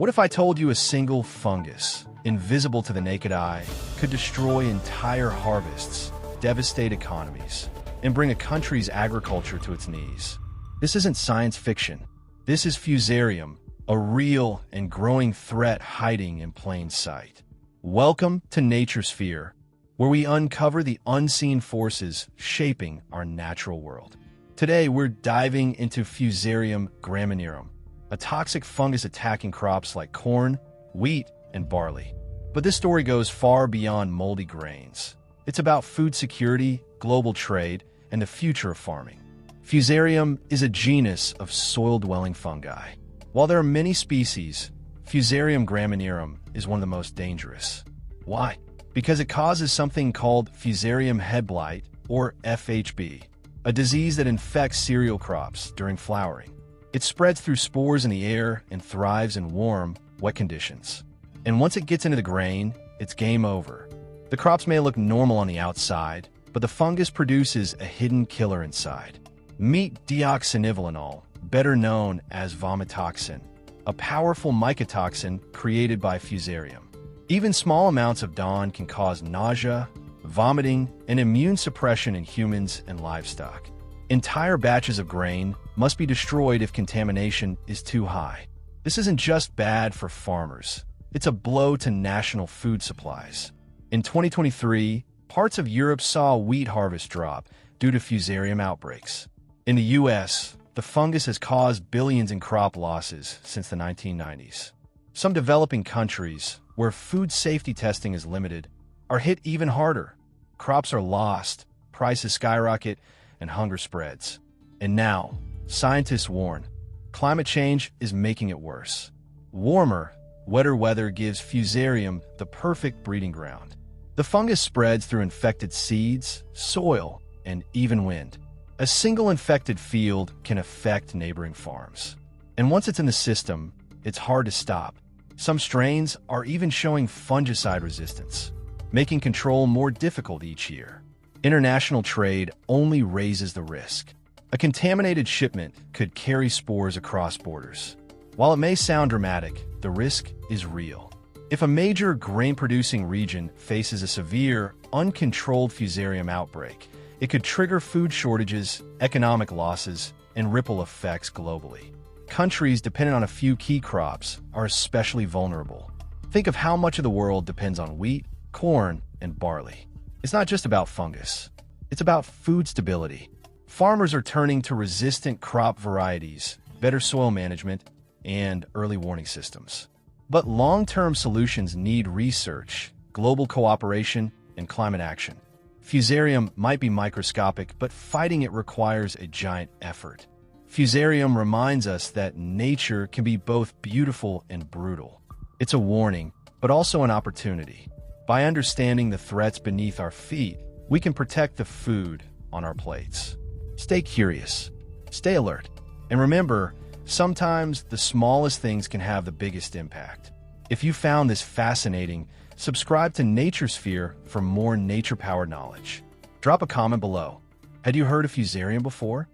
What if I told you a single fungus, invisible to the naked eye, could destroy entire harvests, devastate economies, and bring a country's agriculture to its knees? This isn't science fiction. This is Fusarium, a real and growing threat hiding in plain sight. Welcome to NatureSphere, where we uncover the unseen forces shaping our natural world. Today, we're diving into Fusarium graminearum, a toxic fungus attacking crops like corn, wheat, and barley. But this story goes far beyond moldy grains. It's about food security, global trade, and the future of farming. Fusarium is a genus of soil-dwelling fungi. While there are many species, Fusarium graminearum is one of the most dangerous. Why? Because it causes something called Fusarium head blight, or FHB, a disease that infects cereal crops during flowering. It spreads through spores in the air and thrives in warm, wet conditions. And once it gets into the grain, it's game over. The crops may look normal on the outside, but the fungus produces a hidden killer inside. Meet deoxynivalenol, better known as vomitoxin, a powerful mycotoxin created by Fusarium. Even small amounts of DON can cause nausea, vomiting, and immune suppression in humans and livestock. Entire batches of grain must be destroyed if contamination is too high. This isn't just bad for farmers. It's a blow to national food supplies. In 2023, parts of Europe saw wheat harvest drop due to Fusarium outbreaks. In the U.S., the fungus has caused billions in crop losses since the 1990s. Some developing countries, where food safety testing is limited, are hit even harder. Crops are lost, prices skyrocket, and hunger spreads. And now, scientists warn, climate change is making it worse. Warmer, wetter weather gives Fusarium the perfect breeding ground. The fungus spreads through infected seeds, soil, and even wind. A single infected field can affect neighboring farms. And once it's in the system, it's hard to stop. Some strains are even showing fungicide resistance, making control more difficult each year. International trade only raises the risk. A contaminated shipment could carry spores across borders. While it may sound dramatic, the risk is real. If a major grain-producing region faces a severe, uncontrolled Fusarium outbreak, it could trigger food shortages, economic losses, and ripple effects globally. Countries dependent on a few key crops are especially vulnerable. Think of how much of the world depends on wheat, corn, and barley. It's not just about fungus. It's about food stability. Farmers are turning to resistant crop varieties, better soil management, and early warning systems. But long-term solutions need research, global cooperation, and climate action. Fusarium might be microscopic, but fighting it requires a giant effort. Fusarium reminds us that nature can be both beautiful and brutal. It's a warning, but also an opportunity. By understanding the threats beneath our feet, we can protect the food on our plates. Stay curious, stay alert, and remember, sometimes the smallest things can have the biggest impact. If you found this fascinating, subscribe to NatureSphere for more nature-powered knowledge. Drop a comment below. Had you heard of Fusarium before?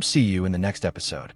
See you in the next episode.